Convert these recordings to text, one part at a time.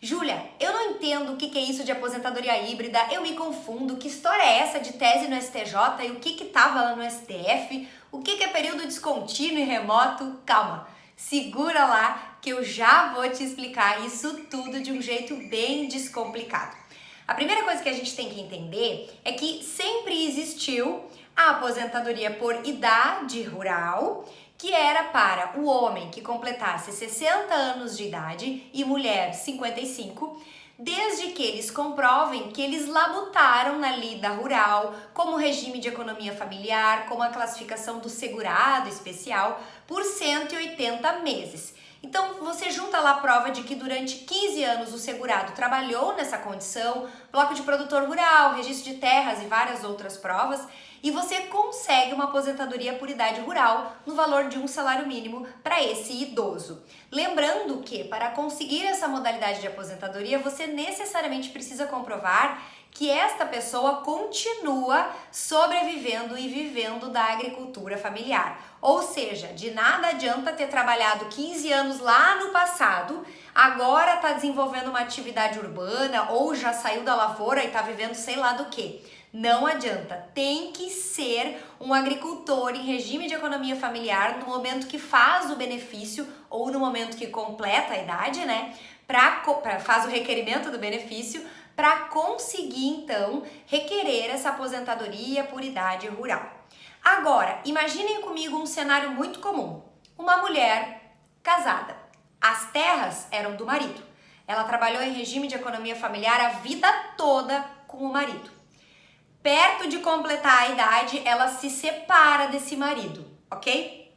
Júlia, eu não entendo o que é isso de aposentadoria híbrida, eu me confundo, que história é essa de tese no STJ e o que tava lá no STF, o que é período descontínuo e remoto? Calma, segura lá que eu já vou te explicar isso tudo de um jeito bem descomplicado. A primeira coisa que a gente tem que entender é que sempre existiu a aposentadoria por idade rural, que era para o homem que completasse 60 anos de idade e mulher 55, desde que eles comprovem que eles labutaram na lida rural, como regime de economia familiar, como a classificação do segurado especial, por 180 meses. Então, você junta lá a prova de que durante 15 anos o segurado trabalhou nessa condição, bloco de produtor rural, registro de terras e várias outras provas, e você consegue uma aposentadoria por idade rural no valor de um salário mínimo para esse idoso. Lembrando que, para conseguir essa modalidade de aposentadoria, você necessariamente precisa comprovar que esta pessoa continua sobrevivendo e vivendo da agricultura familiar. Ou seja, de nada adianta ter trabalhado 15 anos lá no passado, agora está desenvolvendo uma atividade urbana ou já saiu da lavoura e está vivendo sei lá do que. Não adianta, tem que ser um agricultor em regime de economia familiar no momento que faz o benefício ou no momento que completa a idade, né? Faz o requerimento do benefício para conseguir então requerer essa aposentadoria por idade rural. Agora, imaginem comigo um cenário muito comum. Uma mulher casada. As terras eram do marido. Ela trabalhou em regime de economia familiar a vida toda com o marido. Perto de completar a idade, ela se separa desse marido, ok?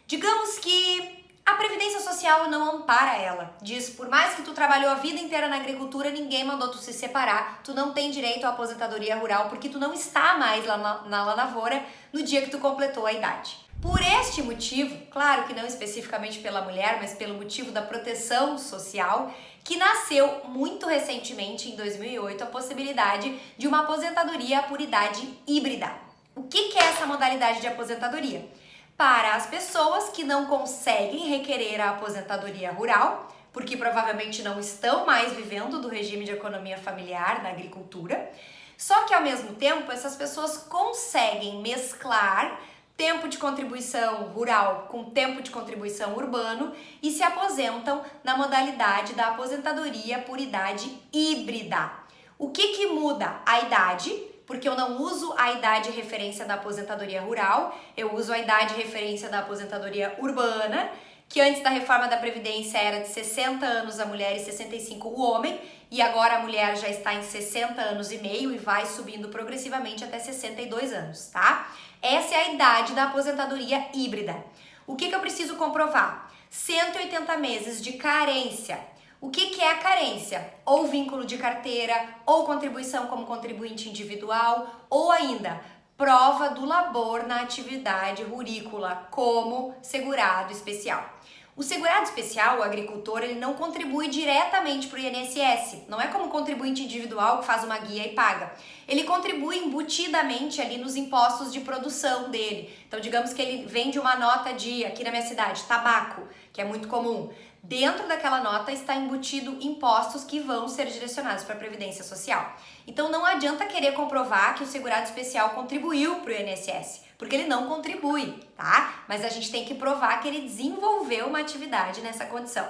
Digamos que a Previdência Social não ampara ela. Diz, por mais que tu trabalhou a vida inteira na agricultura, ninguém mandou tu se separar, tu não tem direito à aposentadoria rural porque tu não está mais lá na lavoura no dia que tu completou a idade. Por este motivo, claro que não especificamente pela mulher, mas pelo motivo da proteção social, que nasceu muito recentemente, em 2008, a possibilidade de uma aposentadoria por idade híbrida. O que é essa modalidade de aposentadoria? Para as pessoas que não conseguem requerer a aposentadoria rural, porque provavelmente não estão mais vivendo do regime de economia familiar na agricultura, só que ao mesmo tempo essas pessoas conseguem mesclar tempo de contribuição rural com tempo de contribuição urbano e se aposentam na modalidade da aposentadoria por idade híbrida. O que muda? A idade, porque eu não uso a idade referência da aposentadoria rural, eu uso a idade referência da aposentadoria urbana, que antes da reforma da Previdência era de 60 anos a mulher e 65 o homem, e agora a mulher já está em 60 anos e meio e vai subindo progressivamente até 62 anos, tá? Essa é a idade da aposentadoria híbrida. O que eu preciso comprovar? 180 meses de carência. O que é a carência? Ou vínculo de carteira, ou contribuição como contribuinte individual, ou ainda prova do labor na atividade rurícola como segurado especial. O segurado especial, o agricultor, ele não contribui diretamente para o INSS. Não é como contribuinte individual que faz uma guia e paga. Ele contribui embutidamente ali nos impostos de produção dele. Então, digamos que ele vende uma nota de, aqui na minha cidade, tabaco, que é muito comum. Dentro daquela nota está embutido impostos que vão ser direcionados para a Previdência Social. Então, não adianta querer comprovar que o segurado especial contribuiu para o INSS, porque ele não contribui, tá? Mas a gente tem que provar que ele desenvolveu uma atividade nessa condição.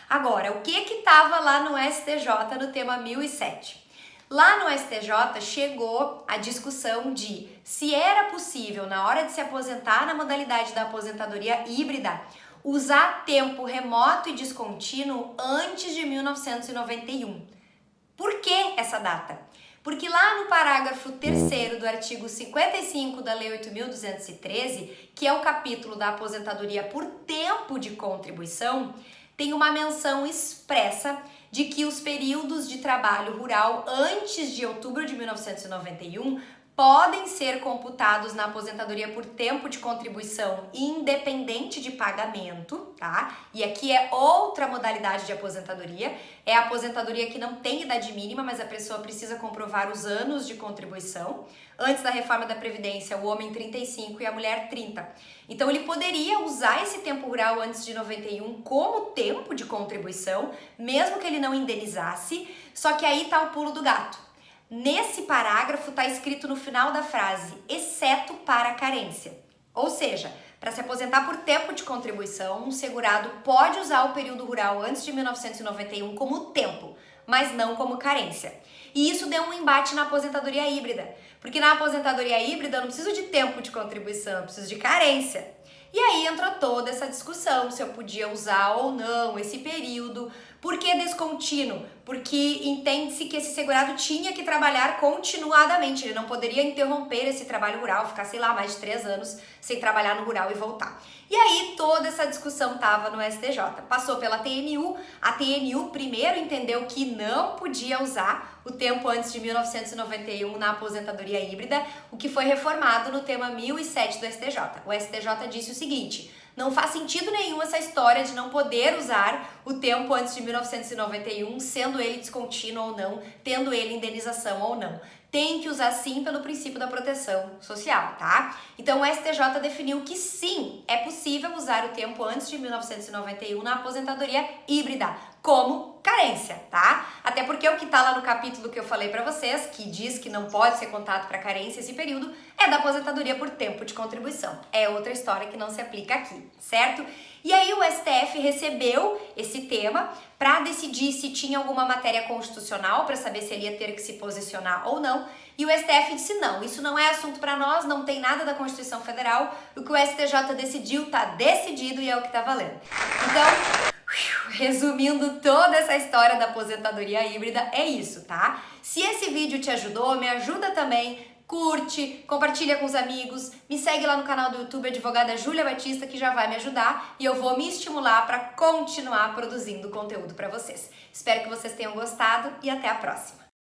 Agora, o que estava lá no STJ no tema 1007? Lá no STJ chegou a discussão de se era possível, na hora de se aposentar na modalidade da aposentadoria híbrida, usar tempo remoto e descontínuo antes de 1991. Por que essa data? Porque lá no parágrafo 3º do artigo 55 da Lei 8.213, que é o capítulo da aposentadoria por tempo de contribuição, tem uma menção expressa de que os períodos de trabalho rural antes de outubro de 1991 podem ser computados na aposentadoria por tempo de contribuição independente de pagamento, tá? E aqui é outra modalidade de aposentadoria, é a aposentadoria que não tem idade mínima, mas a pessoa precisa comprovar os anos de contribuição. Antes da reforma da Previdência, o homem 35 e a mulher 30. Então ele poderia usar esse tempo rural antes de 91 como tempo de contribuição, mesmo que ele não indenizasse, só que aí tá o pulo do gato. Nesse parágrafo está escrito no final da frase, exceto para carência. Ou seja, para se aposentar por tempo de contribuição, um segurado pode usar o período rural antes de 1991 como tempo, mas não como carência. E isso deu um embate na aposentadoria híbrida, porque na aposentadoria híbrida eu não preciso de tempo de contribuição, eu preciso de carência. E aí entrou toda essa discussão, se eu podia usar ou não esse período. Por que descontínuo? Porque entende-se que esse segurado tinha que trabalhar continuadamente, ele não poderia interromper esse trabalho rural, ficar, sei lá, mais de 3 anos sem trabalhar no rural e voltar. E aí toda essa discussão estava no STJ, passou pela TNU, a TNU primeiro entendeu que não podia usar o tempo antes de 1991 na aposentadoria híbrida, o que foi reformado no tema 1007 do STJ. O STJ disse o seguinte: não faz sentido nenhum essa história de não poder usar o tempo antes de 1991, sendo ele descontínuo ou não, tendo ele indenização ou não. Tem que usar sim pelo princípio da proteção social, tá? Então o STJ definiu que sim, é possível usar o tempo antes de 1991 na aposentadoria híbrida, como carência, tá? Até porque o que tá lá no capítulo que eu falei pra vocês, que diz que não pode ser contado pra carência esse período, é da aposentadoria por tempo de contribuição. É outra história que não se aplica aqui, certo? E aí o STF recebeu esse tema para decidir se tinha alguma matéria constitucional, para saber se ele ia ter que se posicionar ou não. E o STF disse não, isso não é assunto para nós, não tem nada da Constituição Federal. O que o STJ decidiu tá decidido e é o que tá valendo. Então, resumindo toda essa história da aposentadoria híbrida, é isso, tá? Se esse vídeo te ajudou, me ajuda também. Curte, compartilha com os amigos, me segue lá no canal do YouTube Advogada Júlia Batista, que já vai me ajudar e eu vou me estimular para continuar produzindo conteúdo para vocês. Espero que vocês tenham gostado e até a próxima.